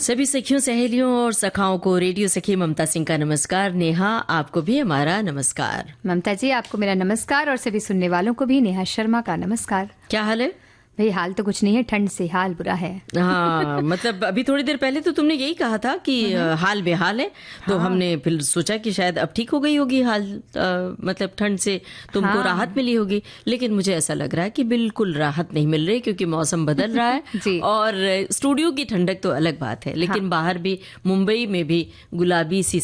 सभी सखियों, सहेलियों और सखाओं को रेडियो सखी ममता सिंह का नमस्कार। नेहा, आपको भी हमारा नमस्कार। ममता जी, आपको मेरा नमस्कार और सभी सुनने वालों को भी नेहा शर्मा का नमस्कार। क्या हाल है? भाई हाल तो कुछ नहीं है, ठंड से हाल बुरा है। हाँ, मतलब अभी थोड़ी देर पहले तो तुमने यही कहा था कि हाल बेहाल है। तो हमने फिर सोचा कि शायद अब ठीक हो गई होगी हाल, मतलब ठंड से तुमको राहत मिली होगी। लेकिन मुझे ऐसा लग रहा है कि बिल्कुल राहत नहीं मिल रही, क्योंकि मौसम बदल रहा है और स्टूडियो की ठंडक तो अलग बात है, लेकिन बाहर भी, मुंबई में भी गुलाबी सी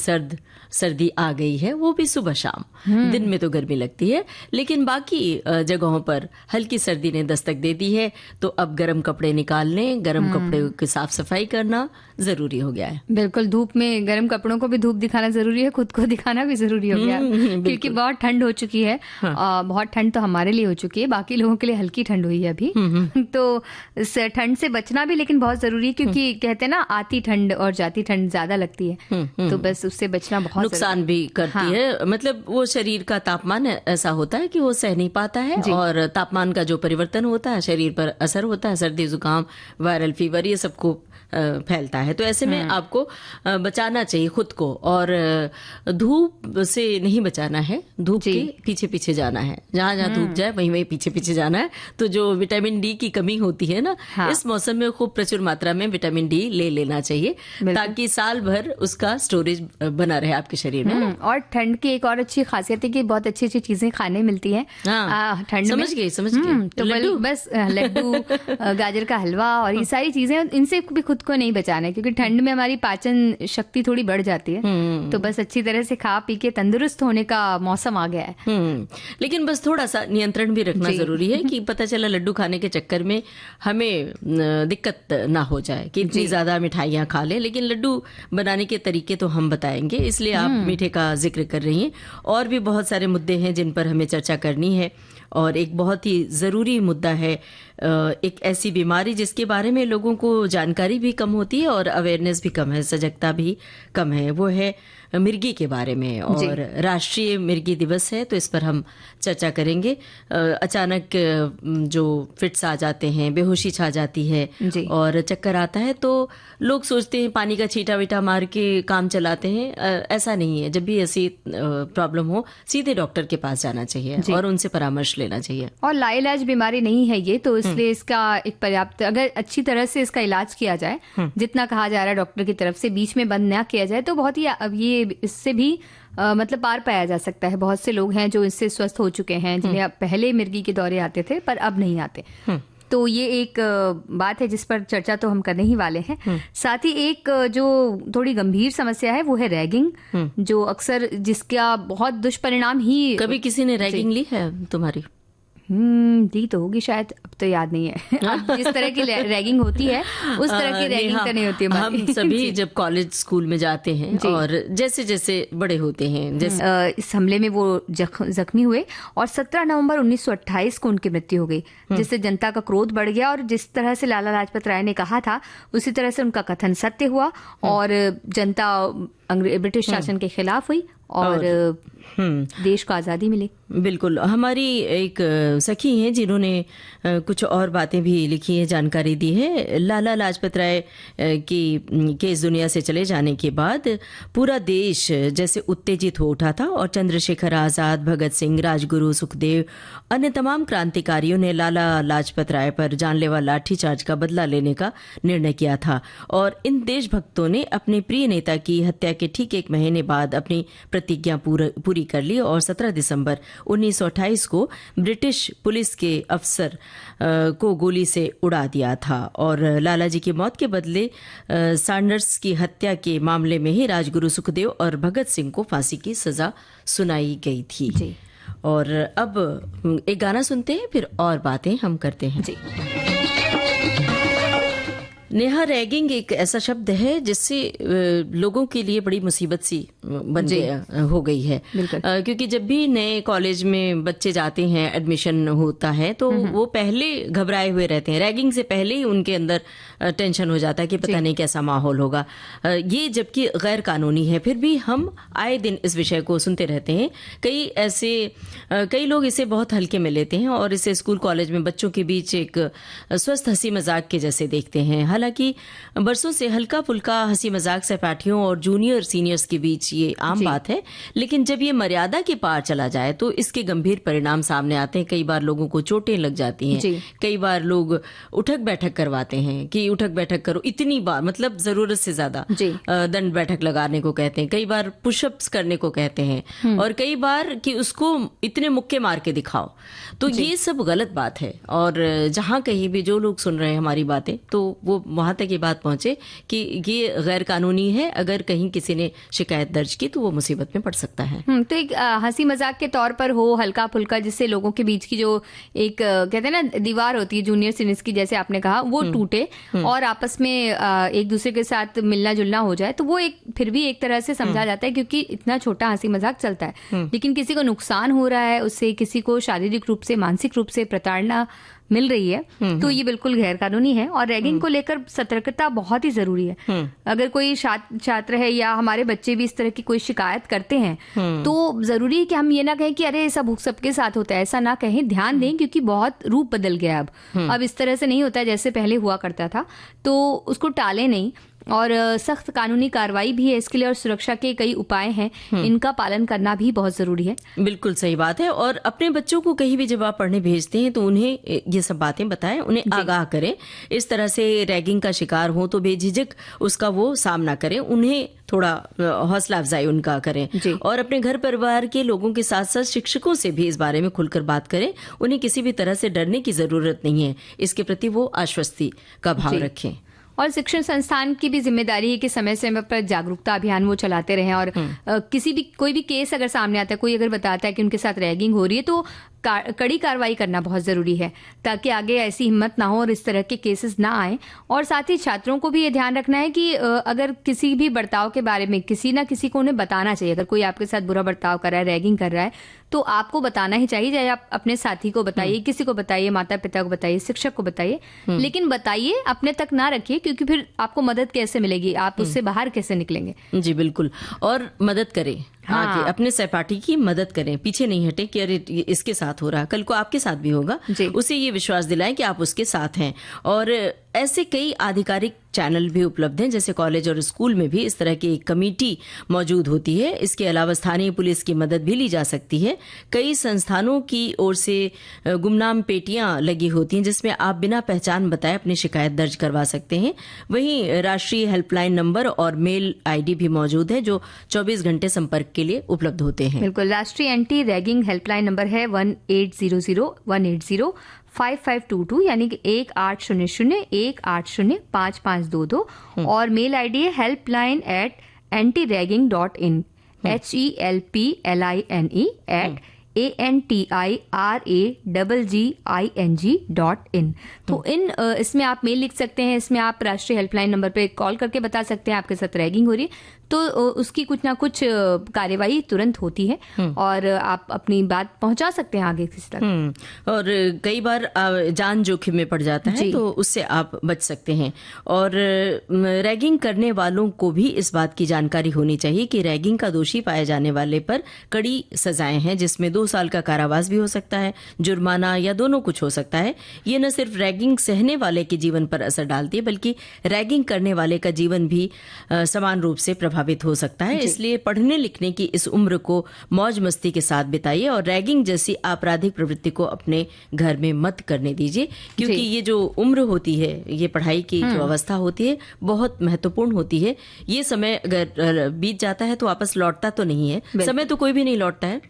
सर्दी आ गई है, वो भी सुबह शाम। दिन में तो गर्मी लगती है, लेकिन बाकी जगहों पर हल्की सर्दी ने दस्तक दे दी है। तो अब गर्म कपड़े निकालने, गर्म कपड़े की साफ सफाई करना जरूरी हो गया है। बिल्कुल, धूप में गर्म कपड़ों को भी धूप दिखाना जरूरी है, खुद को दिखाना भी जरूरी हो गया, क्योंकि बहुत ठंड हो चुकी है। बहुत ठंड तो हमारे लिए हो चुकी है, बाकी लोगों के लिए हल्की ठंड हुई है अभी। तो ठंड से बचना भी लेकिन बहुत जरूरी है, क्योंकि कहते हैं ना, आती ठंड और जाती ठंड ज्यादा लगती है। तो बस उससे बचना बहुत नुकसान भी करती है। मतलब वो शरीर का तापमान ऐसा होता है कि वो सह नहीं पाता है, और तापमान का जो परिवर्तन होता है शरीर पर असर होता है। सर्दी, जुकाम, वायरल फीवर, ये सबको फैलता है। तो ऐसे में आपको बचाना चाहिए खुद को, और धूप से नहीं बचाना है, धूप के पीछे पीछे जाना है। जहां जहां धूप जाए वहीं वहीं पीछे पीछे जाना है। तो जो विटामिन डी की कमी होती है ना, इस मौसम में खूब प्रचुर मात्रा में विटामिन डी ले लेना चाहिए, ताकि साल भर उसका स्टोरेज बना रहे आपके शरीर में। और ठंड की एक और अच्छी खासियत है कि बहुत अच्छी अच्छी चीजें खाने मिलती हैं ठंड में। समझ गई। तो बस लड्डू, गाजर का हलवा और ये सारी चीजें, इनसे भी खुद को नहीं बचाना है, क्योंकि ठंड में हमारी पाचन शक्ति थोड़ी बढ़ जाती है। तो बस अच्छी तरह से खा पी के तंदुरुस्त होने का मौसम आ गया है। लेकिन बस थोड़ा सा नियंत्रण भी रखना जरूरी है, कि पता चला लड्डू खाने के चक्कर में हमें दिक्कत ना हो जाए कि इतनी ज्यादा मिठाइयाँ खा ले। लेकिन लड्डू बनाने के तरीके तो हम बताएंगे, इसलिए आप मीठे का जिक्र कर रही हैं। और भी बहुत सारे मुद्दे हैं जिन पर हमें चर्चा करनी है, और एक बहुत ही ज़रूरी मुद्दा है एक ऐसी बीमारी जिसके बारे में लोगों को जानकारी भी कम होती है और अवेयरनेस भी कम है, सजगता भी कम है। वो है मिर्गी के बारे में, और राष्ट्रीय मिर्गी दिवस है, तो इस पर हम चर्चा करेंगे। अचानक जो फिट्स आ जाते हैं, बेहोशी छा जाती है और चक्कर आता है, तो लोग सोचते हैं पानी का छींटा वीटा मार के काम चलाते हैं। ऐसा नहीं है। जब भी ऐसी प्रॉब्लम हो, सीधे डॉक्टर के पास जाना चाहिए और उनसे परामर्श लेना चाहिए। और लाइलाज बीमारी नहीं है ये, तो इसलिए इसका एक पर्याप्त, अगर अच्छी तरह से इसका इलाज किया जाए, जितना कहा जा रहा है डॉक्टर की तरफ से, बीच में बंद ना किया जाए, तो बहुत ही, अब ये इससे भी मतलब पार पाया जा सकता है। बहुत से लोग हैं जो इससे स्वस्थ हो चुके हैं, जिन्हें अब पहले मिर्गी के दौरे आते थे पर अब नहीं आते। तो ये एक बात है जिस पर चर्चा तो हम करने ही वाले हैं। साथ ही एक जो थोड़ी गंभीर समस्या है वो है रैगिंग, जो अक्सर, जिसका बहुत दुष्परिणाम ही। कभी किसी ने रैगिंग ली है तुम्हारी? दी तो होगी शायद, अब तो याद नहीं है। अब जिस तरह की रैगिंग होती है उस तरह की रैगिंग तो नहीं होती है। हम सभी जब कॉलेज स्कूल में जाते हैं और जैसे जैसे बड़े होते हैं, जैसे इस हमले में वो जख्मी हुए और 17 नवंबर 1928 को उनकी मृत्यु हो गई, जिससे जनता का क्रोध बढ़ गया। और जिस तरह से लाला लाजपत राय ने कहा था, उसी तरह से उनका कथन सत्य हुआ और जनता ब्रिटिश शासन के खिलाफ हुई और देश को आज़ादी मिली। बिल्कुल। हमारी एक सखी हैं जिन्होंने कुछ और बातें भी लिखी है, जानकारी दी है। लाला लाजपत राय के इस दुनिया से चले जाने के बाद पूरा देश जैसे उत्तेजित हो उठा था, और चंद्रशेखर आज़ाद, भगत सिंह, राजगुरु, सुखदेव, अन्य तमाम क्रांतिकारियों ने लाला लाजपत राय पर जानलेवा लाठीचार्ज का बदला लेने का निर्णय किया था। और इन देशभक्तों ने अपने प्रिय नेता की हत्या के ठीक एक महीने बाद अपनी प्रतिज्ञा पूरी कर ली, और 17 दिसंबर 1928 को ब्रिटिश पुलिस के अफसर को गोली से उड़ा दिया था। और लाला जी की मौत के बदले सैंडर्स की हत्या के मामले में ही राजगुरु, सुखदेव और भगत सिंह को फांसी की सजा सुनाई गई थी। जी। और अब एक गाना सुनते हैं, फिर और बातें हम करते हैं। जी। नेहा, रैगिंग एक ऐसा शब्द है जिससे लोगों के लिए बड़ी मुसीबत सी हो गई है, क्योंकि जब भी नए कॉलेज में बच्चे जाते हैं, एडमिशन होता है, तो वो पहले घबराए हुए रहते हैं। रैगिंग से पहले ही उनके अंदर टेंशन हो जाता है कि पता नहीं कैसा माहौल होगा। ये जबकि गैर कानूनी है, फिर भी हम आए दिन इस विषय को सुनते रहते हैं। कई लोग इसे बहुत हल्के में लेते हैं और इसे स्कूल कॉलेज में बच्चों के बीच एक स्वस्थ हंसी मजाक के जैसे देखते हैं। हालांकि बरसों से हल्का फुल्का हंसी मजाक सहपाठियों और जूनियर सीनियर्स के बीच ये आम बात है, लेकिन जब ये मर्यादा के पार चला जाए तो इसके गंभीर परिणाम सामने आते हैं। कई बार लोगों को चोटें लग जाती हैं, कई बार लोग उठक बैठक करवाते हैं कि उठक बैठक करो इतनी बार, मतलब जरूरत से ज्यादा दंड बैठक लगाने को कहते हैं, कई बार पुशअप्स करने को कहते हैं, और कई बार कि उसको इतने मुक्के मार के दिखाओ। तो ये सब गलत बात है, और जहां कहीं भी जो लोग सुन रहे हैं हमारी बातें तो वो वहां तक ये बात पहुंचे कि ये गैर कानूनी है। अगर कहीं किसी ने शिकायत दर्ज की तो वो मुसीबत में पड़ सकता है। तो एक हंसी मजाक के तौर पर हो, हल्का फुल्का, जिससे लोगों के बीच की जो एक कहते हैं ना दीवार होती है जूनियर सीनियर्स की, जैसे आपने कहा, वो टूटे और आपस में एक दूसरे के साथ मिलना जुलना हो जाए, तो वो एक फिर भी एक तरह से समझा जाता है, क्योंकि इतना छोटा हंसी मजाक चलता है। लेकिन किसी को नुकसान हो रहा है उससे, किसी को शारीरिक रूप से मानसिक रूप से प्रताड़ना मिल रही है, तो ये बिल्कुल गैर कानूनी है। और रैगिंग को लेकर सतर्कता बहुत ही जरूरी है। अगर कोई छात्र है या हमारे बच्चे भी इस तरह की कोई शिकायत करते हैं, तो जरूरी है कि हम ये ना कहें कि अरे सब सबके साथ होता है, ऐसा ना कहें, ध्यान दें, क्योंकि बहुत रूप बदल गया अब इस तरह से नहीं होता है जैसे पहले हुआ करता था। तो उसको टालें नहीं, और सख्त कानूनी कार्रवाई भी है इसके लिए, और सुरक्षा के कई उपाय हैं, इनका पालन करना भी बहुत जरूरी है। बिल्कुल सही बात है। और अपने बच्चों को कहीं भी जब आप पढ़ने भेजते हैं तो उन्हें ये सब बातें बताएं, उन्हें आगाह करें। इस तरह से रैगिंग का शिकार हो तो बेझिझक उसका वो सामना करें, उन्हें थोड़ा हौसला अफजाई उनका करें, और अपने घर परिवार के लोगों के साथ साथ शिक्षकों से भी इस बारे में खुलकर बात करें। उन्हें किसी भी तरह से डरने की जरूरत नहीं है, इसके प्रति वो आश्वस्ति का भाव रखें। और शिक्षण संस्थान की भी जिम्मेदारी है कि समय समय पर जागरूकता अभियान वो चलाते रहें, और कोई भी केस अगर सामने आता है, कोई अगर बताता है कि उनके साथ रैगिंग हो रही है, तो कड़ी कार्रवाई करना बहुत जरूरी है, ताकि आगे ऐसी हिम्मत ना हो और इस तरह के केसेस ना आए। और साथ ही छात्रों को भी ये ध्यान रखना है कि अगर किसी भी बर्ताव के बारे में किसी ना किसी को उन्हें बताना चाहिए। अगर कोई आपके साथ बुरा बर्ताव कर रहा है, रैगिंग कर रहा है, तो आपको बताना ही चाहिए। चाहे आप अपने साथी को बताइए, किसी को बताइए, माता पिता को बताइए, शिक्षक को बताइए, लेकिन बताइए, अपने तक ना रखिए, क्योंकि फिर आपको मदद कैसे मिलेगी, आप उससे बाहर कैसे निकलेंगे। जी बिल्कुल, और मदद करें, आगे अपने सहपाठी की मदद करें, पीछे नहीं हटे कि अरे इसके साथ हो रहा, कल को आपके साथ भी होगा। उसे ये विश्वास दिलाएं कि आप उसके साथ हैं। और ऐसे कई आधिकारिक चैनल भी उपलब्ध हैं, जैसे कॉलेज और स्कूल में भी इस तरह की एक कमेटी मौजूद होती है। इसके अलावा स्थानीय पुलिस की मदद भी ली जा सकती है। कई संस्थानों की ओर से गुमनाम पेटियां लगी होती हैं, जिसमें आप बिना पहचान बताए अपनी शिकायत दर्ज करवा सकते हैं। वहीं राष्ट्रीय हेल्पलाइन नंबर और मेल आईडी भी मौजूद है, जो 24 घंटे संपर्क के लिए उपलब्ध होते हैं। बिल्कुल, राष्ट्रीय एंटी रैगिंग हेल्पलाइन नंबर है 1800-180-5522, यानी कि 1800-180-5522, और मेल आईडी है helpline@antiragging.in, helpline@ANTIRAGGING.in। तो इसमें आप मेल लिख सकते हैं, इसमें आप राष्ट्रीय हेल्पलाइन नंबर पे कॉल करके बता सकते हैं आपके साथ रैगिंग हो रही है, तो उसकी कुछ ना कुछ कार्यवाही तुरंत होती है, और आप अपनी बात पहुंचा सकते हैं आगे किसी तक। और कई बार जान जोखिम में पड़ जाता है, तो उससे आप बच सकते हैं। और रैगिंग करने वालों को भी इस बात की जानकारी होनी चाहिए कि रैगिंग का दोषी पाए जाने वाले पर कड़ी सजाएं हैं, जिसमें 2 साल का कारावास भी हो सकता है, जुर्माना या दोनों कुछ हो सकता है। ये न सिर्फ रैगिंग सहने वाले के जीवन पर असर डालती है, बल्कि रैगिंग करने वाले का जीवन भी समान रूप से प्रभावित हो सकता है। इसलिए पढ़ने लिखने की इस उम्र को मौज मस्ती के साथ बिताइए, और रैगिंग जैसी आपराधिक प्रवृत्ति को अपने घर में मत करने दीजिए, क्योंकि ये जो उम्र होती है, ये पढ़ाई की जो अवस्था होती है, बहुत महत्वपूर्ण होती है। ये समय अगर बीत जाता है तो वापस लौटता तो नहीं है, समय तो कोई भी नहीं लौटता है,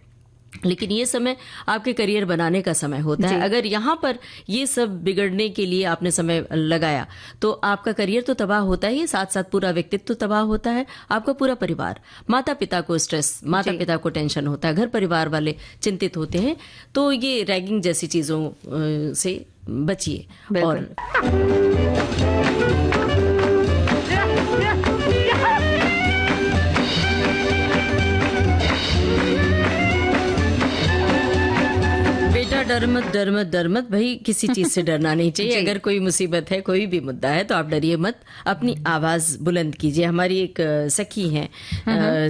लेकिन ये समय आपके करियर बनाने का समय होता है। अगर यहाँ पर ये सब बिगड़ने के लिए आपने समय लगाया तो आपका करियर तो तबाह होता ही, साथ साथ पूरा व्यक्तित्व तो तबाह होता है, आपका पूरा परिवार, माता पिता को स्ट्रेस, माता पिता को टेंशन होता है, घर परिवार वाले चिंतित होते हैं। तो ये रैगिंग जैसी चीजों से बचिए। और डर मत भाई, किसी चीज से डरना नहीं चाहिए। अगर कोई मुसीबत है, कोई भी मुद्दा है, तो आप डरिए मत, अपनी आवाज बुलंद कीजिए। हमारी एक सखी हैं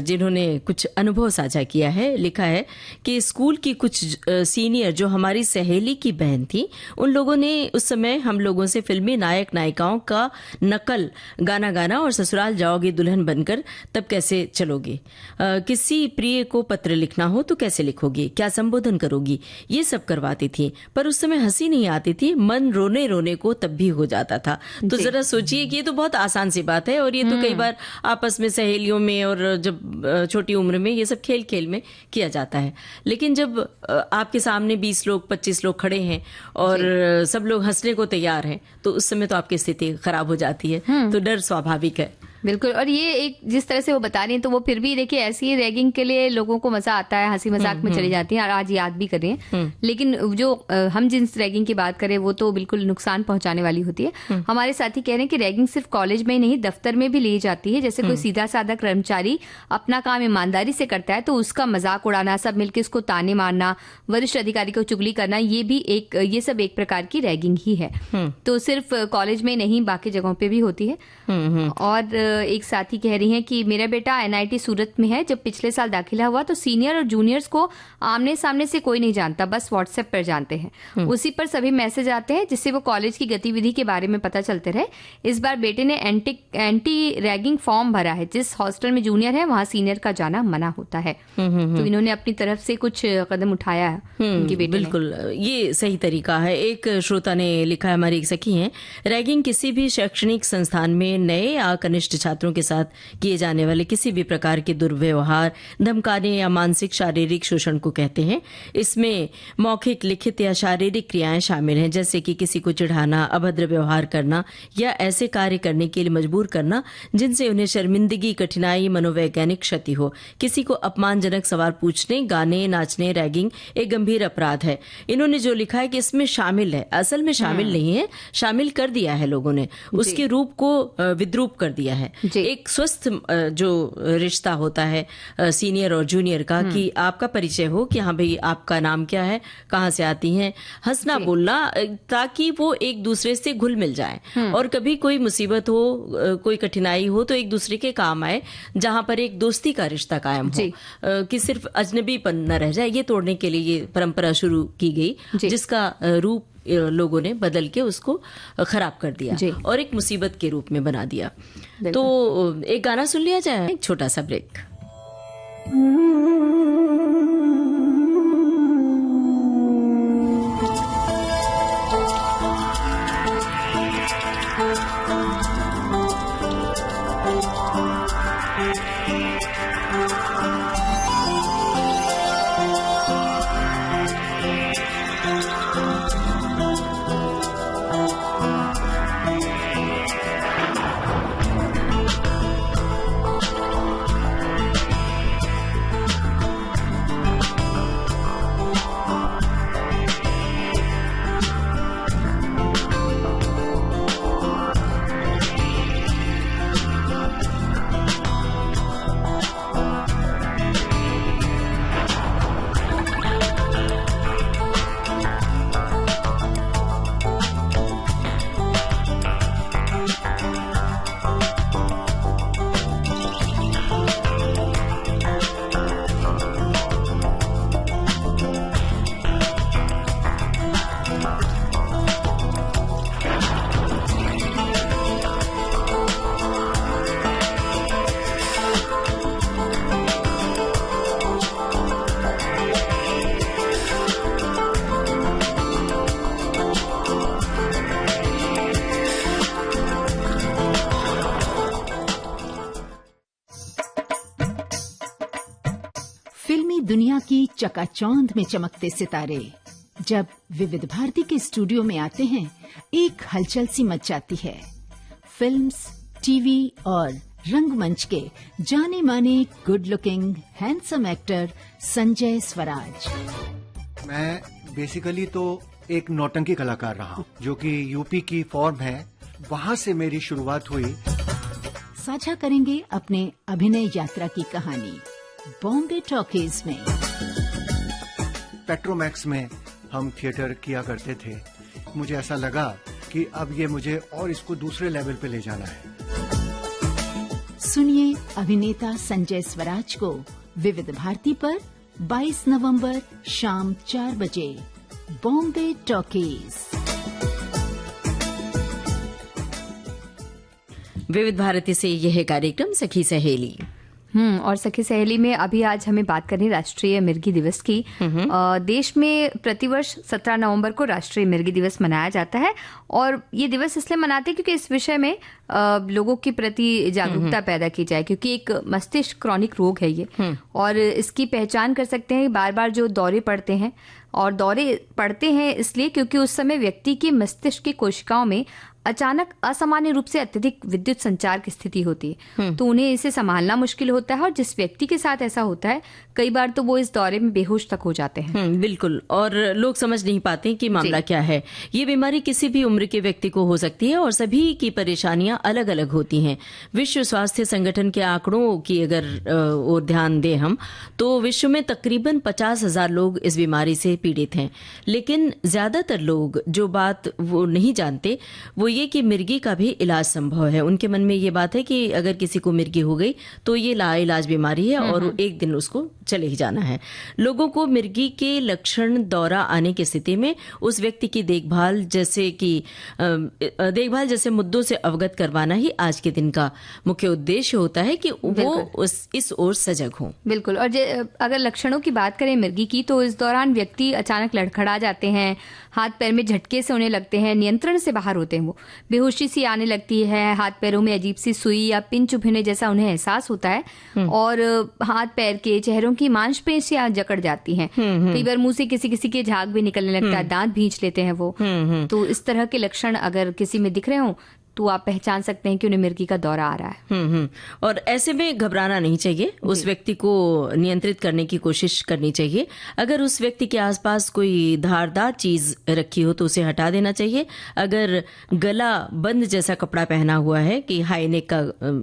जिन्होंने कुछ अनुभव साझा किया है। लिखा है कि स्कूल की कुछ सीनियर जो हमारी सहेली की बहन थी, उन लोगों ने उस समय हम लोगों से फिल्मी नायक नायिकाओं का नकल गाना गाना और ससुराल जाओगी दुल्हन बनकर तब कैसे चलोगी, किसी प्रिय को पत्र लिखना हो तो कैसे लिखोगी, क्या संबोधन करोगी, ये सब करवाती थी। पर उस समय हंसी नहीं आती थी, मन रोने रोने को तब भी हो जाता था। तो जरा सोचिए कि ये तो बहुत आसान सी बात है, और ये तो कई बार आपस में सहेलियों में और जब छोटी उम्र में ये सब खेल खेल में किया जाता है। लेकिन जब आपके सामने 20 लोग 25 लोग खड़े हैं और सब लोग हंसने को तैयार हैं, तो उस समय तो आपकी स्थिति खराब हो जाती है। तो डर स्वाभाविक है। बिल्कुल। और ये एक जिस तरह से वो बता रही हैं, तो वो फिर भी देखिए ऐसी रैगिंग के लिए लोगों को मजा आता है, हंसी मजाक में चली जाती है और आज याद भी करें। लेकिन जो हम जिस रैगिंग की बात करें वो तो बिल्कुल नुकसान पहुंचाने वाली होती है। हमारे साथी कह रहे हैं कि रैगिंग सिर्फ कॉलेज में ही नहीं, दफ्तर में भी ली जाती है। जैसे कोई सीधा साधा कर्मचारी अपना काम ईमानदारी से करता है तो उसका मजाक उड़ाना, सब मिलकर उसको ताने मारना, वरिष्ठ अधिकारी को चुगली करना, ये सब एक प्रकार की रैगिंग ही है। तो सिर्फ कॉलेज में नहीं, बाकी जगहों पे भी होती है। और एक साथी कह रही हैं कि मेरा बेटा एनआईटी सूरत में है। जब पिछले साल दाखिला हुआ तो सीनियर और जूनियर्स को आमने सामने से कोई नहीं जानता, बस व्हाट्सएप पर जानते हैं। उसी पर सभी मैसेज आते हैं जिससे वो कॉलेज की गतिविधि के बारे में पता चलते रहे। इस बार बेटे ने एंटी रैगिंग फॉर्म भरा है। जिस हॉस्टल में जूनियर है वहां सीनियर का जाना मना होता है। तो इन्होंने अपनी तरफ से कुछ कदम उठाया है उनकी बेटी ने। बिल्कुल, ये सही तरीका है। एक श्रोता ने लिखा है, हमारी एक सखी हैं, रैगिंग किसी भी शैक्षणिक संस्थान में नए या कनिष्ठ छात्रों के साथ किए जाने वाले किसी भी प्रकार के दुर्व्यवहार, धमकाने या मानसिक शारीरिक शोषण को कहते हैं। इसमें मौखिक, लिखित या शारीरिक क्रियाएं शामिल हैं, जैसे कि किसी को चिढ़ाना, अभद्र व्यवहार करना या ऐसे कार्य करने के लिए मजबूर करना जिनसे उन्हें शर्मिंदगी, कठिनाई, मनोवैज्ञानिक क्षति हो। किसी को अपमानजनक सवाल पूछने, गाने, नाचने, रैगिंग एक गंभीर अपराध है। इन्होंने जो लिखा है कि इसमें शामिल है, असल में शामिल नहीं है, शामिल कर दिया है लोगों ने, उसके रूप को विद्रूप कर दिया है। एक स्वस्थ जो रिश्ता होता है सीनियर और जूनियर का, कि आपका परिचय हो कि हाँ भाई आपका नाम क्या है, कहाँ से आती हैं, हंसना बोलना, ताकि वो एक दूसरे से घुल मिल जाए और कभी कोई मुसीबत हो, कोई कठिनाई हो तो एक दूसरे के काम आए, जहां पर एक दोस्ती का रिश्ता कायम हो, कि सिर्फ अजनबीपन न रह जाए। ये तोड़ने के लिए ये परंपरा शुरू की गई, जिसका रूप लोगों ने बदल के उसको खराब कर दिया और एक मुसीबत के रूप में बना दिया। तो एक गाना सुन लिया जाए, एक छोटा सा ब्रेक। दुनिया की चकाचौंध में चमकते सितारे जब विविध भारती के स्टूडियो में आते हैं, एक हलचल सी मच जाती है। फिल्म्स, टीवी और रंगमंच के जाने माने good looking handsome actor Sanjay Swaraj. मैं बेसिकली तो एक नौटंकी कलाकार रहा, जो कि यूपी की फॉर्म है, वहां से मेरी शुरुआत हुई। साझा करेंगे अपने अभिनय यात्रा की कहानी बॉम्बे टॉकीज में। पेट्रोमैक्स में हम थिएटर किया करते थे, मुझे ऐसा लगा कि अब ये मुझे और इसको दूसरे लेवल पे ले जाना है। सुनिए अभिनेता संजय स्वराज को विविध भारती पर 22 नवंबर शाम 4 बजे बॉम्बे टॉकीज। विविध भारती से यह कार्यक्रम सखी सहेली। और सखी सहेली में अभी आज हमें बात करनी राष्ट्रीय मिर्गी दिवस की। देश में प्रतिवर्ष 17 नवंबर को राष्ट्रीय मिर्गी दिवस मनाया जाता है और ये दिवस इसलिए मनाते हैं क्योंकि इस विषय में लोगों के प्रति जागरूकता पैदा की जाए, क्योंकि एक मस्तिष्क क्रॉनिक रोग है ये और इसकी पहचान कर सकते हैं बार बार जो दौरे पड़ते हैं। और दौरे पड़ते हैं इसलिए क्योंकि उस समय व्यक्ति के मस्तिष्क की कोशिकाओं में अचानक असामान्य रूप से अत्यधिक विद्युत संचार की स्थिति होती है, तो उन्हें इसे संभालना मुश्किल होता है और जिस व्यक्ति के साथ ऐसा होता है कई बार तो वो इस दौरे में बेहोश तक हो जाते हैं। बिल्कुल, और लोग समझ नहीं पाते कि मामला क्या है। ये बीमारी किसी भी उम्र के व्यक्ति को हो सकती है और सभी की परेशानियां अलग अलग होती हैं। विश्व स्वास्थ्य संगठन के आंकड़ों की अगर और ध्यान दें हम, तो विश्व में तकरीबन 50,000 लोग इस बीमारी से पीड़ित हैं। लेकिन ज्यादातर लोग जो बात वो नहीं जानते वो ये कि मिर्गी का भी इलाज संभव है। उनके मन में ये बात है कि अगर किसी को मिर्गी हो गई तो ये लाइलाज बीमारी है और एक दिन उसको चले ही जाना है। लोगों को मिर्गी के लक्षण दौरा आने की स्थिति में उस व्यक्ति की देखभाल जैसे मुद्दों से अवगत करवाना ही आज के दिन का मुख्य उद्देश्य होता है कि वो इस ओर सजग हो। बिल्कुल। और अगर लक्षणों की बात करें मिर्गी की, तो इस दौरान व्यक्ति अचानक लड़खड़ा जाते हैं, हाथ पैर में झटके से होने लगते हैं, नियंत्रण से बाहर होते हैं, वो बेहोशी सी आने लगती है, हाथ पैरों में अजीब सी सुई या पिन चुभने जैसा उन्हें एहसास होता है और हाथ पैर के चेहरों की मांसपेशियां जकड़ जाती हैं। कई बार मुंह से किसी किसी के झाग भी निकलने लगता है, दांत भींच लेते हैं वो। तो इस तरह के लक्षण अगर किसी में दिख रहे हो तो आप पहचान सकते हैं कि उन्हें मिर्गी का दौरा आ रहा है। और ऐसे में घबराना नहीं चाहिए, उस व्यक्ति को नियंत्रित करने की कोशिश करनी चाहिए। अगर उस व्यक्ति के आसपास कोई धारदार चीज रखी हो तो उसे हटा देना चाहिए। अगर गला बंद जैसा कपड़ा पहना हुआ है कि हाई नेक का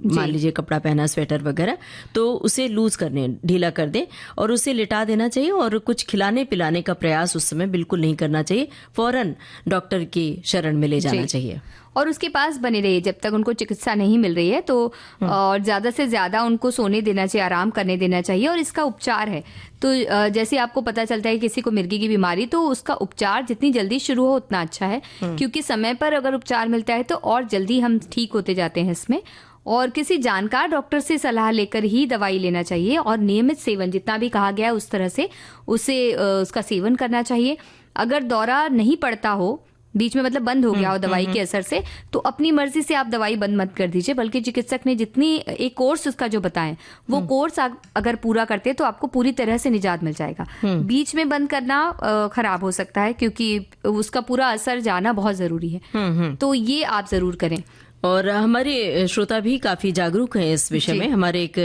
मान लीजिए कपड़ा पहना, स्वेटर वगैरह, तो उसे लूज करने, ढीला कर दें और उसे लिटा देना चाहिए। और कुछ खिलाने पिलाने का प्रयास उस समय बिल्कुल नहीं करना चाहिए, फौरन डॉक्टर की शरण में ले जाना चाहिए और उसके पास बने रहिए जब तक उनको चिकित्सा नहीं मिल रही है। तो और ज्यादा से ज्यादा उनको सोने देना चाहिए, आराम करने देना चाहिए। और इसका उपचार है तो जैसे आपको पता चलता है किसी को मिर्गी की बीमारी, तो उसका उपचार जितनी जल्दी शुरू हो उतना अच्छा है, क्योंकि समय पर अगर उपचार मिलता है तो और जल्दी हम ठीक होते जाते हैं इसमें। और किसी जानकार डॉक्टर से सलाह लेकर ही दवाई लेना चाहिए और नियमित सेवन, जितना भी कहा गया है उस तरह से उसका सेवन करना चाहिए। अगर दौरा नहीं पड़ता हो, बीच में मतलब बंद हो गया हो दवाई के असर से, तो अपनी मर्जी से आप दवाई बंद मत कर दीजिए, बल्कि चिकित्सक ने जितनी एक कोर्स उसका जो बताएं वो कोर्स अगर पूरा करते हैं तो आपको पूरी तरह से निजात मिल जाएगा। बीच में बंद करना खराब हो सकता है क्योंकि उसका पूरा असर जाना बहुत जरूरी है। तो ये आप जरूर करें। और हमारे श्रोता भी काफी जागरूक हैं इस विषय में। हमारे एक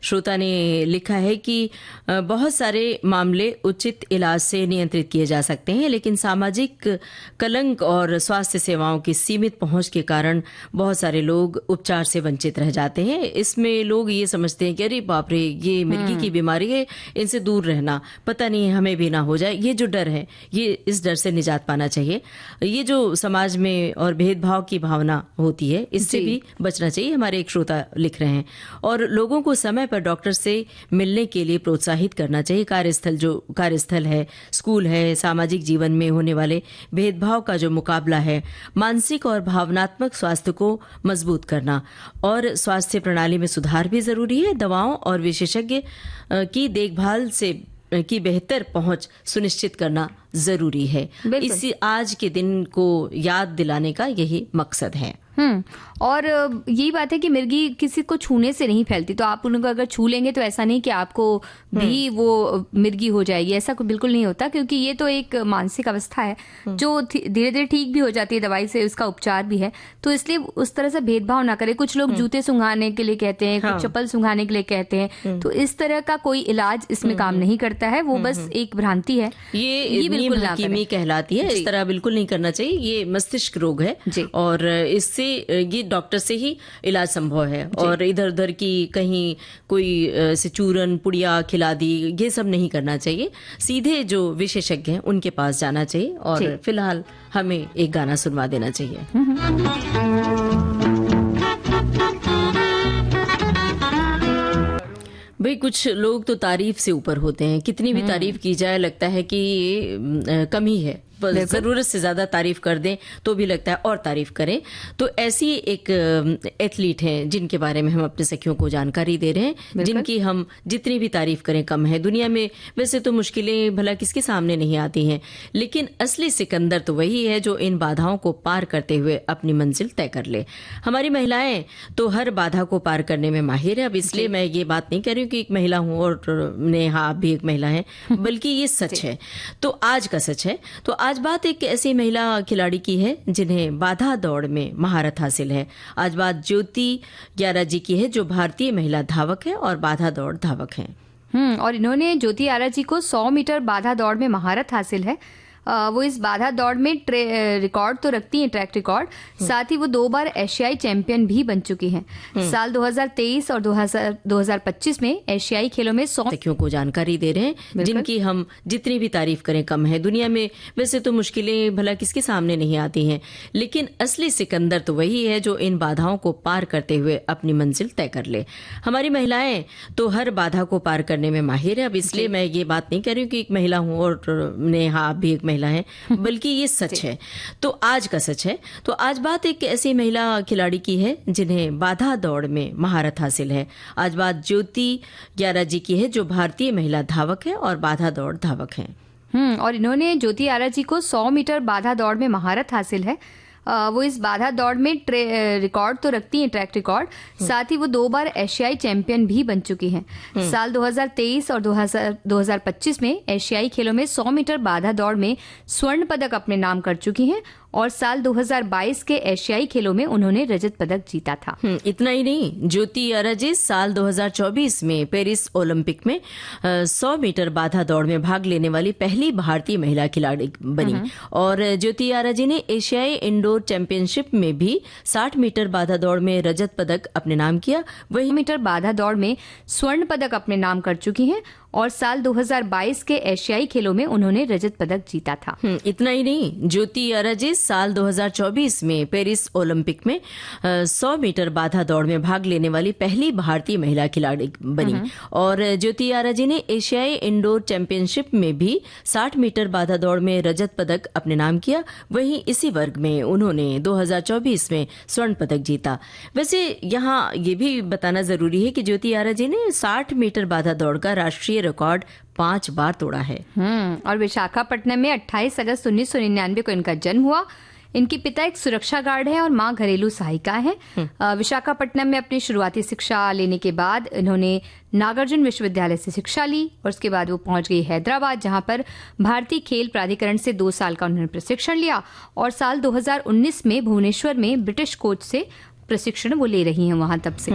श्रोता ने लिखा है कि बहुत सारे मामले उचित इलाज से नियंत्रित किए जा सकते हैं, लेकिन सामाजिक कलंक और स्वास्थ्य सेवाओं की सीमित पहुंच के कारण बहुत सारे लोग उपचार से वंचित रह जाते हैं। इसमें लोग ये समझते हैं कि अरे बाप रे, ये मिर्गी की बीमारी है, इनसे दूर रहना, पता नहीं हमें भी ना हो जाए। ये जो डर है, ये इस डर से निजात पाना चाहिए। ये जो समाज में और भेदभाव की भावना होती है, इससे भी बचना चाहिए, हमारे एक श्रोता लिख रहे हैं। और लोगों को समय पर डॉक्टर से मिलने के लिए प्रोत्साहित करना चाहिए। कार्यस्थल है, स्कूल है, सामाजिक जीवन में होने वाले भेदभाव का जो मुकाबला है, मानसिक और भावनात्मक स्वास्थ्य को मजबूत करना और स्वास्थ्य प्रणाली में सुधार भी जरूरी है। दवाओं और विशेषज्ञ की देखभाल की बेहतर पहुंच सुनिश्चित करना जरूरी है। इसी आज के दिन को याद दिलाने का यही मकसद है। और यही बात है कि मिर्गी किसी को छूने से नहीं फैलती, तो आप उनको अगर छू लेंगे तो ऐसा नहीं कि आपको भी वो मिर्गी हो जाएगी, ऐसा बिल्कुल नहीं होता, क्योंकि ये तो एक मानसिक अवस्था है जो धीरे धीरे ठीक भी हो जाती है दवाई से, उसका उपचार भी है। तो इसलिए उस तरह से भेदभाव ना करें। कुछ लोग जूते सुंघाने के लिए कहते हैं, कुछ चप्पल सुंघाने के लिए कहते हैं, तो इस तरह का कोई इलाज इसमें काम नहीं करता है, वो बस एक भ्रांति है, ये बिल्कुल हकीमी कहलाती है। इस तरह बिल्कुल नहीं करना चाहिए, ये मस्तिष्क रोग है और इससे ये डॉक्टर से ही इलाज संभव है। और इधर उधर की कहीं कोई से चूरन पुड़िया खिला दी, ये सब नहीं करना चाहिए। सीधे जो विशेषज्ञ हैं उनके पास जाना चाहिए। और फिलहाल हमें एक गाना सुनवा देना चाहिए। भाई कुछ लोग तो तारीफ से ऊपर होते हैं, कितनी भी तारीफ की जाए लगता है कि ये कम ही है, जरूरत से ज्यादा तारीफ कर दें तो भी लगता है और तारीफ करें। तो ऐसी एक एथलीट हैं जिनके बारे में हम अपने सखियों को जानकारी दे रहे हैं, जिनकी हम जितनी भी तारीफ करें कम है। दुनिया में वैसे तो मुश्किलें भला किसके सामने नहीं आती हैं, लेकिन असली सिकंदर तो वही है जो इन बाधाओं को पार करते हुए अपनी मंजिल तय कर ले। हमारी महिलाएं तो हर बाधा को पार करने में माहिर है। अब इसलिए मैं ये बात नहीं कर रही हूँ कि एक महिला हूं और नेहा आप भी एक महिला हैं, बल्कि ये सच है। तो आज का सच है। तो आज बात एक ऐसी महिला खिलाड़ी की है जिन्हें बाधा दौड़ में महारत हासिल है। आज बात ज्योति ग्यारा जी की है, जो भारतीय महिला धावक है और बाधा दौड़ धावक हैं। और इन्होंने ज्योति आरा जी को 100 मीटर बाधा दौड़ में महारत हासिल है। वो इस बाधा दौड़ में रिकॉर्ड तो रखती हैं, ट्रैक रिकॉर्ड, साथ ही वो 2 बार एशियाई चैंपियन भी बन चुकी हैं। साल 2023 और 2025 में एशियाई खेलों में 100 सखियों को जानकारी दे रहे हैं, जिनकी हम जितनी भी तारीफ करें कम है। दुनिया में वैसे तो मुश्किलें भला किसके सामने नहीं आती हैं, लेकिन असली सिकंदर तो वही है जो इन बाधाओं को पार करते हुए अपनी मंजिल तय कर ले। हमारी महिलाएं तो हर बाधा को पार करने में माहिर है। अब इसलिए मैं ये बात नहीं कर रही हूँ कि एक महिला हूं और नेहा आप भी एक महिला है, बल्कि ये सच है। तो आज का सच है। तो आज बात एक ऐसी महिला खिलाड़ी की है जिन्हें बाधा दौड़ में महारत हासिल है। आज बात ज्योति ग्यारा जी की है, जो भारतीय महिला धावक है और बाधा दौड़ धावक हैं। और इन्होंने ज्योति आरा जी को 100 मीटर बाधा दौड़ में महारत हासिल है। वो इस बाधा दौड़ में रिकॉर्ड तो रखती हैं, ट्रैक रिकॉर्ड, साथ ही वो 2 बार एशियाई चैंपियन भी बन चुकी हैं। साल 2023 और 2025 में एशियाई खेलों में 100 मीटर बाधा दौड़ में स्वर्ण पदक अपने नाम कर चुकी हैं। और साल 2022 के एशियाई खेलों में उन्होंने रजत पदक जीता था। इतना ही नहीं, ज्योति आरा जी साल 2024 में पेरिस ओलंपिक में 100 मीटर बाधा दौड़ में भाग लेने वाली पहली भारतीय महिला खिलाड़ी बनी। और ज्योति आरा जी ने एशियाई इंडोर चैंपियनशिप में भी 60 मीटर बाधा दौड़ में रजत पदक अपने नाम किया। वही मीटर बाधा दौड़ में स्वर्ण पदक अपने नाम कर चुकी हैं। और साल 2022 के एशियाई खेलों में उन्होंने रजत पदक जीता था। इतना ही नहीं, ज्योति आरा जी साल 2024 में पेरिस ओलंपिक में 100 मीटर बाधा दौड़ में भाग लेने वाली पहली भारतीय महिला खिलाड़ी बनी। और ज्योति आरा जी ने एशियाई इंडोर चैंपियनशिप में भी 60 मीटर बाधा दौड़ में रजत पदक अपने नाम किया। वहीं इसी वर्ग में उन्होंने 2024 में स्वर्ण पदक जीता। वैसे यहाँ ये भी बताना जरूरी है कि ज्योति आरा जी ने 60 मीटर बाधा दौड़ का राष्ट्रीय रिकॉर्ड 5 बार तोड़ा है। और विशाखापट्टनम में 28 अगस्त 1999 को इनका जन्म हुआ। इनके पिता एक सुरक्षा गार्ड है और मां घरेलू सहायिका है। विशाखापट्टनम में अपनी शुरुआती शिक्षा लेने के बाद इन्होंने नागार्जुन विश्वविद्यालय से शिक्षा ली और उसके बाद वो पहुंच गई हैदराबाद, जहां पर भारतीय खेल प्राधिकरण से 2 साल का उन्होंने प्रशिक्षण लिया। और साल 2019 में भुवनेश्वर में ब्रिटिश कोच से प्रशिक्षण वो ले रही हैं वहां तब से।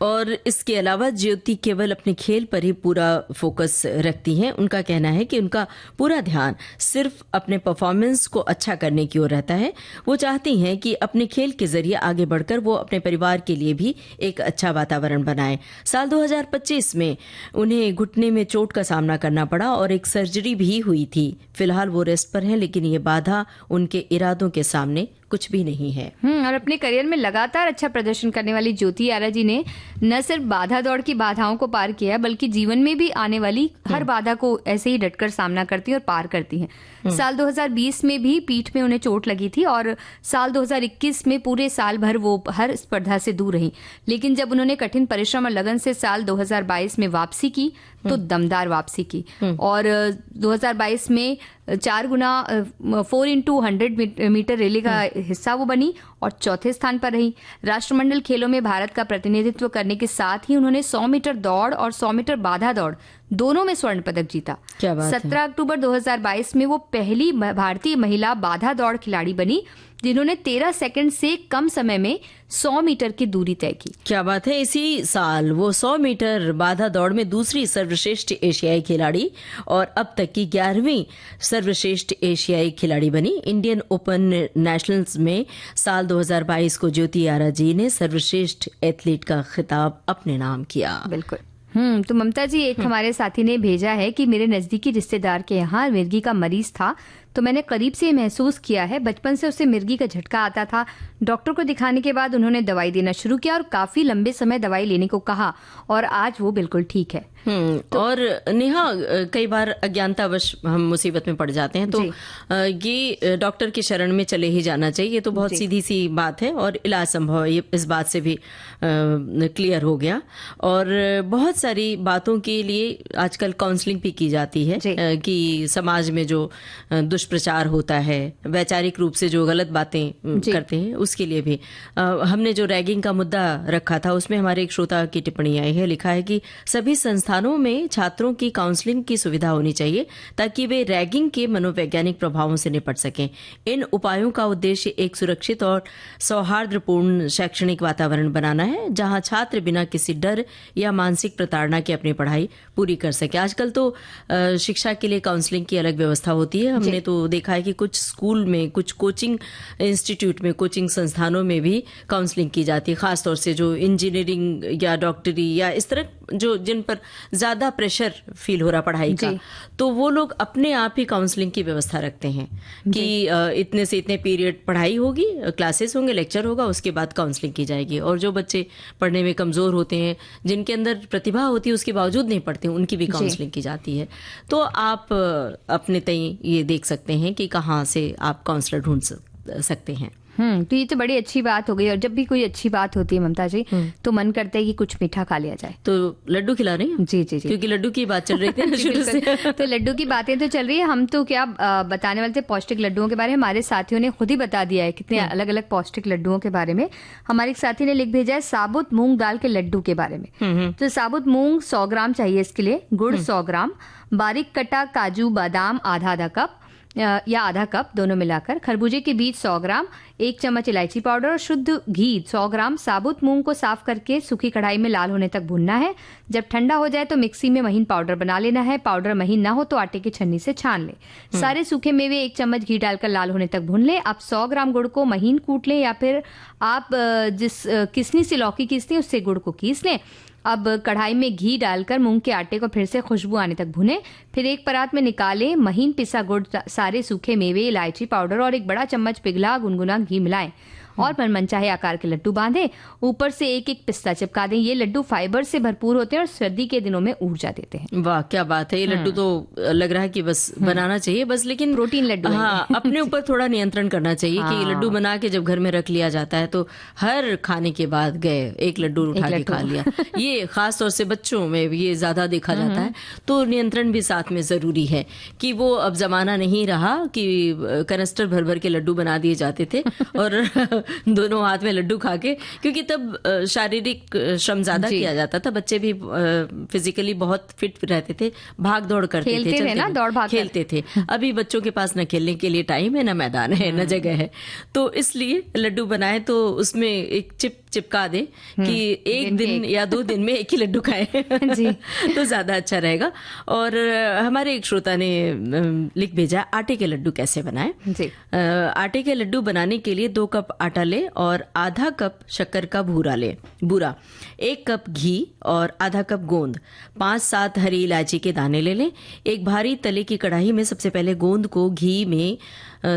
और इसके अलावा ज्योति केवल अपने खेल पर ही पूरा फोकस रखती हैं। उनका कहना है कि उनका पूरा ध्यान सिर्फ अपने परफॉर्मेंस को अच्छा करने की ओर रहता है। वो चाहती हैं कि अपने खेल के जरिए आगे बढ़कर वो अपने परिवार के लिए भी एक अच्छा वातावरण बनाएं। साल 2025 में उन्हें घुटने में चोट का सामना करना पड़ा और एक सर्जरी भी हुई थी। फिलहाल वो रेस्ट पर हैं, लेकिन ये बाधा उनके इरादों के सामने कुछ भी नहीं है। और अपने करियर में लगातार अच्छा प्रदर्शन करने वाली ज्योति आरा जी ने न सिर्फ बाधा दौड़ की बाधाओं को पार किया, बल्कि जीवन में भी आने वाली हर बाधा को ऐसे ही डटकर सामना करती हैं और पार करती हैं। साल 2020 में भी पीठ में उन्हें चोट लगी थी और साल 2021 में पूरे साल भर वो हर स्पर्धा से दूर रही। लेकिन जब उन्होंने कठिन परिश्रम और लगन से साल 2022 में वापसी की तो दमदार वापसी की। और 2022 में 4x100 मीटर रिले का हिस्सा वो बनी और चौथे स्थान पर रही। राष्ट्रमंडल खेलों में भारत का प्रतिनिधित्व करने के साथ ही उन्होंने 100 मीटर दौड़ और 100 मीटर बाधा दौड़ दोनों में स्वर्ण पदक जीता। क्या बात है। 17 अक्टूबर 2022 में वो पहली भारतीय महिला बाधा दौड़ खिलाड़ी बनी जिन्होंने 13 सेकंड से कम समय में 100 मीटर की दूरी तय की। क्या बात है। इसी साल वो 100 मीटर बाधा दौड़ में दूसरी सर्वश्रेष्ठ एशियाई खिलाड़ी और अब तक की 11वीं सर्वश्रेष्ठ एशियाई खिलाड़ी बनी। इंडियन ओपन नेशनल्स में साल 2022 को ज्योति आरा जी ने सर्वश्रेष्ठ एथलीट का खिताब अपने नाम किया। बिल्कुल। तो ममता जी, एक हमारे साथी ने भेजा है कि मेरे नजदीकी रिश्तेदार के यहाँ मिर्गी का मरीज था तो मैंने करीब से महसूस किया है। बचपन से उसे मिर्गी का झटका आता था। डॉक्टर को दिखाने के बाद उन्होंने दवाई देना शुरू किया और काफी लंबे समय दवाई लेने को कहा और आज वो बिल्कुल ठीक है। और नेहा, कई बार अज्ञानतावश हम मुसीबत में पड़ जाते हैं तो ये डॉक्टर की शरण में चले ही जाना चाहिए। ये तो बहुत सीधी सी बात है और इलाज संभव है, ये इस बात से भी क्लियर हो गया। और बहुत सारी बातों के लिए आजकल काउंसलिंग भी की जाती है कि समाज में जो दुष्प्रचार होता है, वैचारिक रूप से जो गलत बातें करते हैं, उसके लिए भी हमने जो रैगिंग का मुद्दा रखा था उसमें हमारे एक श्रोता की टिप्पणी आई है। लिखा है कि सभी संस्थानों में छात्रों की काउंसलिंग की सुविधा होनी चाहिए ताकि वे रैगिंग के मनोवैज्ञानिक प्रभावों से निपट सकें। इन उपायों का उद्देश्य एक सुरक्षित और सौहार्दपूर्ण शैक्षणिक वातावरण बनाना है जहां छात्र बिना किसी डर या मानसिक प्रताड़ना के अपनी पढ़ाई पूरी कर सके। आजकल तो शिक्षा के लिए काउंसलिंग की अलग व्यवस्था होती है। हमने तो देखा है कि कुछ स्कूल में, कुछ कोचिंग इंस्टीट्यूट में, कोचिंग संस्थानों में भी काउंसलिंग की जाती है, खासतौर से जो इंजीनियरिंग या डॉक्टरी या इस तरह जो जिन पर ज्यादा प्रेशर फील हो रहा पढ़ाई का, तो वो लोग अपने आप ही काउंसलिंग की व्यवस्था रखते हैं कि इतने से इतने पीरियड पढ़ाई होगी, क्लासेस होंगे, लेक्चर होगा, उसके बाद काउंसलिंग की जाएगी। और जो बच्चे पढ़ने में कमजोर होते हैं, जिनके अंदर प्रतिभा होती है उसके बावजूद नहीं पढ़ते, उनकी भी काउंसलिंग की जाती है। तो आप अपने तय ये देख सकते हैं कि कहाँ से आप काउंसलर ढूंढ सकते हैं। तो ये तो बड़ी अच्छी बात हो गई। और जब भी कोई अच्छी बात होती है ममता जी तो मन करता है कि कुछ मीठा खा लिया जाए। तो लड्डू खिला रही हैं? जी जी जी, क्योंकि लड्डू की बात चल रही थी शुरू से। तो लड्डू की बातें तो चल रही है। हम तो क्या बताने वाले थे पौष्टिक लड्डुओं के बारे में। हमारे साथियों ने खुद ही बता दिया है कितने अलग अलग पौष्टिक लड्डुओं के बारे में। हमारे एक साथी ने लिख भेजा है साबुत मूंग दाल के लड्डू के बारे में। तो साबुत मूंग 100 ग्राम चाहिए इसके लिए, गुड़ 100 ग्राम, बारीक कटा काजू बादाम आधा कप या आधा कप दोनों मिलाकर, खरबूजे के बीज 100 ग्राम, 1 चम्मच इलायची पाउडर और शुद्ध घी 100 ग्राम। साबुत मूंग को साफ करके सूखी कढ़ाई में लाल होने तक भूनना है। जब ठंडा हो जाए तो मिक्सी में महीन पाउडर बना लेना है। पाउडर महीन ना हो तो आटे की छन्नी से छान ले। सारे सूखे मेवे 1 चम्मच घी डालकर लाल होने तक भून ले। अब 100 ग्राम गुड़ को महीन कूट लें या फिर आप जिस किसनी से लौकी कीसनी उससे गुड़ को कीस लें। अब कढ़ाई में घी डालकर मूंग के आटे को फिर से खुशबू आने तक भुने। फिर एक परात में निकालें, महीन पिसा गुड़, सारे सूखे मेवे, इलायची पाउडर और 1 बड़ा चम्मच पिघला गुनगुना घी मिलाएं और मनचाहे आकार के लड्डू बांधें। ऊपर से एक एक पिस्ता चिपका दें। ये लड्डू फाइबर से भरपूर होते हैं और सर्दी के दिनों में ऊर्जा देते हैं। वाह, क्या बात है। ये लड्डू तो लग रहा है कि बस बनाना चाहिए बस, लेकिन प्रोटीन लड्डू। हाँ, अपने ऊपर थोड़ा नियंत्रण करना चाहिए कि लड्डू बना के जब घर में रख लिया जाता है तो हर खाने के बाद गए एक लड्डू उठा के खा लिया। ये खास तौर से बच्चों में ये ज्यादा देखा जाता है। तो नियंत्रण भी साथ में जरूरी है कि वो अब जमाना नहीं रहा कि कनस्टर भर भर के लड्डू बना दिए जाते थे और दोनों हाथ में लड्डू खा के, क्योंकि तब शारीरिक श्रम ज्यादा किया जाता था। बच्चे भी फिजिकली बहुत फिट रहते थे, भाग दौड़ करते थे, ना दौड़ भाग खेलते थे। अभी बच्चों के पास न खेलने के लिए टाइम है, न मैदान है, न जगह है। तो इसलिए लड्डू बनाए तो उसमें एक चिपका दे कि एक दिन या 2 दिन में एक ही लड्डू खाएं जी तो ज्यादा अच्छा रहेगा। और हमारे एक श्रोता ने लिख भेजा आटे के लड्डू कैसे बनाएं जी। आटे के लड्डू बनाने के लिए 2 कप आटा ले और आधा कप शक्कर का बूरा, 1 कप घी और आधा कप गोंद, 5-7 हरी इलायची के दाने ले लें। एक भारी तले की कढ़ाई में सबसे पहले गोंद को घी में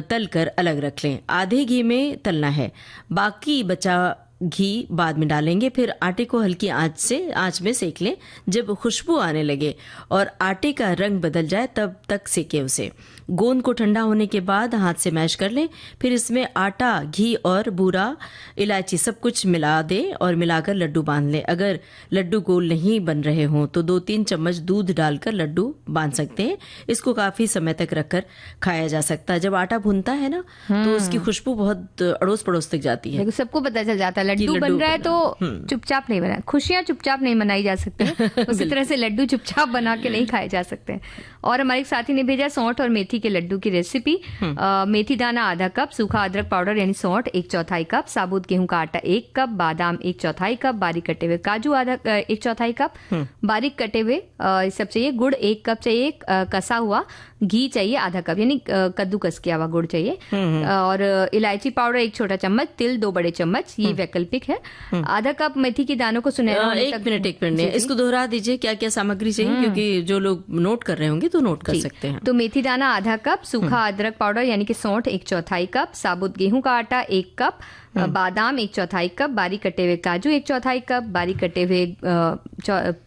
तल कर अलग रख लें। आधे घी में तलना है, बाकी बचा घी बाद में डालेंगे। फिर आटे को हल्की आंच में सेक लें। जब खुशबू आने लगे और आटे का रंग बदल जाए तब तक सेके उसे। गोंद को ठंडा होने के बाद हाथ से मैश कर लें। फिर इसमें आटा, घी और बूरा, इलायची सब कुछ मिला दें और मिलाकर लड्डू बांध लें। अगर लड्डू गोल नहीं बन रहे हों तो 2-3 चम्मच दूध डालकर लड्डू बांध सकते हैं। इसको काफी समय तक रखकर खाया जा सकता है। जब आटा भुनता है ना तो उसकी खुशबू बहुत अड़ोस पड़ोस तक जाती है। देखो, सबको पता चल जाता है लड्डू बन रहा है तो चुपचाप नहीं बना। खुशियां चुपचाप नहीं मनाई जा सकती हैं, उसी तरह से लड्डू चुपचाप बना के नहीं खाए जा सकते। और हमारे एक साथी ने भेजा सौंठ और मेथी के लड्डू की रेसिपी। मेथी दाना आधा कप, सूखा अदरक पाउडर यानी सौंठ 1/4 कप, साबुत गेहूं का आटा 1 कप, बादाम 1/4 कप, बारीक कटे हुए काजू 1/4 कप, बारीक कटे हुए सब चाहिए। गुड़ 1 कप चाहिए, कसा हुआ घी चाहिए आधा कप, यानी कद्दूकस किया हुआ गुड़ चाहिए, और इलायची पाउडर 1 छोटा चम्मच, तिल 2 बड़े चम्मच, ये वैकल्पिक है। आधा कप मेथी के दानों को सुनहरा होने तक। एक मिनट इसको दोहरा दीजिए, क्या क्या सामग्री चाहिए, क्योंकि जो लोग नोट कर रहे होंगे तो नोट कर सकते हैं। तो मेथी दाना आधा कप, सूखा अदरक पाउडर यानी कि सौंठ 1/4 कप, साबुत गेहूं का आटा 1 कप, बादाम 1/4 कप, बारीक कटे हुए काजू 1/4 कप, बारीक कटे हुए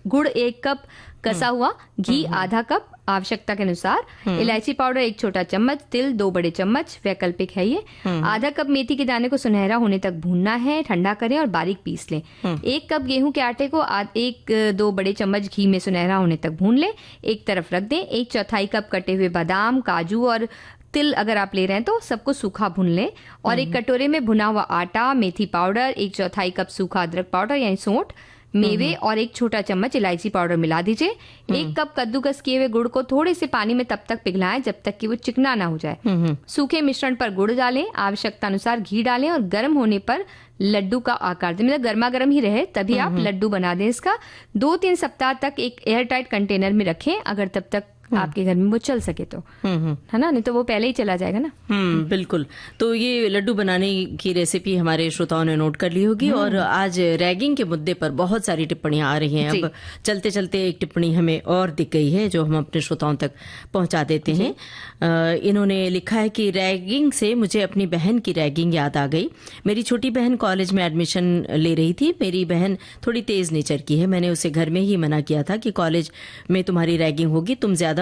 गुड़ 1 कप, कसा हुआ घी आधा कप आवश्यकता के अनुसार, इलायची पाउडर 1 छोटा चम्मच, तिल 2 बड़े चम्मच, वैकल्पिक है ये। आधा कप मेथी के दाने को सुनहरा होने तक भूनना है, ठंडा करें और बारीक पीस लें। 1 कप गेहूं के आटे को 1-2 बड़े चम्मच घी में सुनहरा होने तक भून लें, एक तरफ रख दें। 1/4 कप कटे हुए बादाम, काजू और तिल अगर आप ले रहे हैं तो सबको सूखा भून लें। और एक कटोरे में भुना हुआ आटा, मेथी पाउडर, 1/4 कप सूखा अदरक पाउडर यानी सौंठ, मेवे और 1 छोटा चम्मच इलायची पाउडर मिला दीजिए। 1 कप कद्दूकस किए हुए गुड़ को थोड़े से पानी में तब तक पिघलाएं जब तक कि वो चिकना ना हो जाए। सूखे मिश्रण पर गुड़ डालें, आवश्यकता अनुसार घी डालें और गर्म होने पर लड्डू का आकार दें, मतलब गर्मा गर्म ही रहे तभी आप लड्डू बना दें। इसका 2-3 सप्ताह तक एक एयर टाइट कंटेनर में रखें, अगर तब तक आपके घर में वो चल सके तो, है ना, नहीं तो वो पहले ही चला जाएगा ना। बिल्कुल। तो ये लड्डू बनाने की रेसिपी हमारे श्रोताओं ने नोट कर ली होगी। और आज रैगिंग के मुद्दे पर बहुत सारी टिप्पणियां आ रही हैं। अब चलते चलते एक टिप्पणी हमें और दिख गई है जो हम अपने श्रोताओं तक पहुंचा देते हैं। इन्होंने लिखा है कि रैगिंग से मुझे अपनी बहन की रैगिंग याद आ गई। मेरी छोटी बहन कॉलेज में एडमिशन ले रही थी। मेरी बहन थोड़ी तेज नेचर की है। मैंने उसे घर में ही मना किया था कि कॉलेज में तुम्हारी रैगिंग होगी, तुम ज्यादा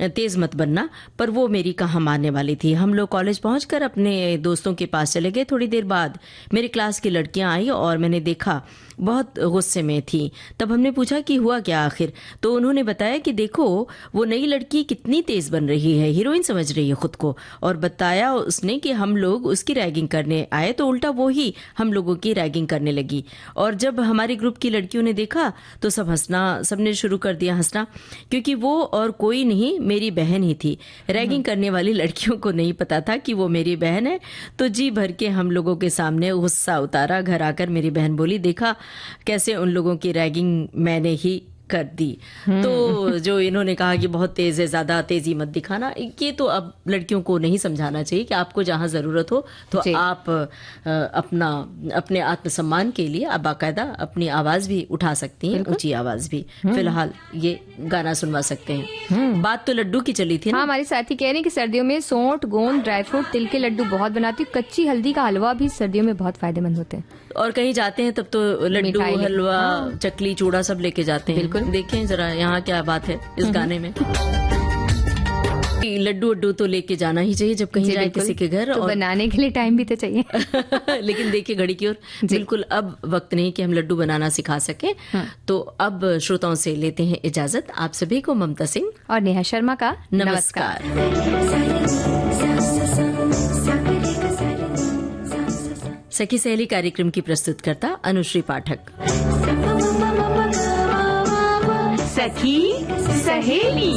तेज मत बनना, पर वो मेरी कहाँ मानने वाली थी। हम लोग कॉलेज पहुंचकर अपने दोस्तों के पास चले गए। थोड़ी देर बाद मेरी क्लास की लड़कियां आई और मैंने देखा बहुत गुस्से में थी। तब हमने पूछा कि हुआ क्या आखिर, तो उन्होंने बताया कि देखो वो नई लड़की कितनी तेज बन रही है, हीरोइन समझ रही है खुद को। और बताया उसने कि हम लोग उसकी रैगिंग करने आए तो उल्टा वो ही हम लोगों की रैगिंग करने लगी। और जब हमारे ग्रुप की लड़कियों ने देखा तो सबने शुरू कर दिया हंसना, क्योंकि वो और कोई नहीं मेरी बहन ही थी। रैगिंग करने वाली लड़कियों को नहीं पता था कि वो मेरी बहन है, तो जी भर के हम लोगों के सामने गुस्सा उतारा। घर आकर मेरी बहन बोली, देखा कैसे उन लोगों की रैगिंग मैंने ही कर दी। तो जो इन्होंने कहा कि बहुत तेज है, ज्यादा तेजी मत दिखाना, ये तो अब लड़कियों को नहीं समझाना चाहिए कि आपको जहां जरूरत हो तो आप अपने आत्मसम्मान के लिए आप बाकायदा अपनी आवाज भी उठा सकती हैं, ऊंची आवाज भी। फिलहाल ये गाना सुनवा सकते हैं। बात तो लड्डू की चली थी ना। हमारे साथी कह रहे हैं कि सर्दियों में सौंठ, गोंद, ड्राई फ्रूट, तिल के लड्डू बहुत बनाती हूँ। कच्ची हल्दी का हलवा भी सर्दियों में बहुत फायदेमंद होते हैं। और कहीं जाते हैं तब तो लड्डू, हलवा, चकली, चूड़ा सब लेके जाते हैं। बिल्कुल, देखें जरा यहाँ क्या बात है इस गाने में। लड्डू तो लेके जाना ही चाहिए जब कहीं जाए किसी के घर, तो और बनाने के लिए टाइम भी तो चाहिए। लेकिन देखिए घड़ी की ओर, बिल्कुल अब वक्त नहीं कि हम लड्डू बनाना सिखा सके। तो अब श्रोताओं से लेते हैं इजाजत। आप सभी को ममता सिंह और नेहा शर्मा का नमस्कार। सखी सहेली कार्यक्रम की प्रस्तुतकर्ता अनुश्री पाठक। सखी सहेली।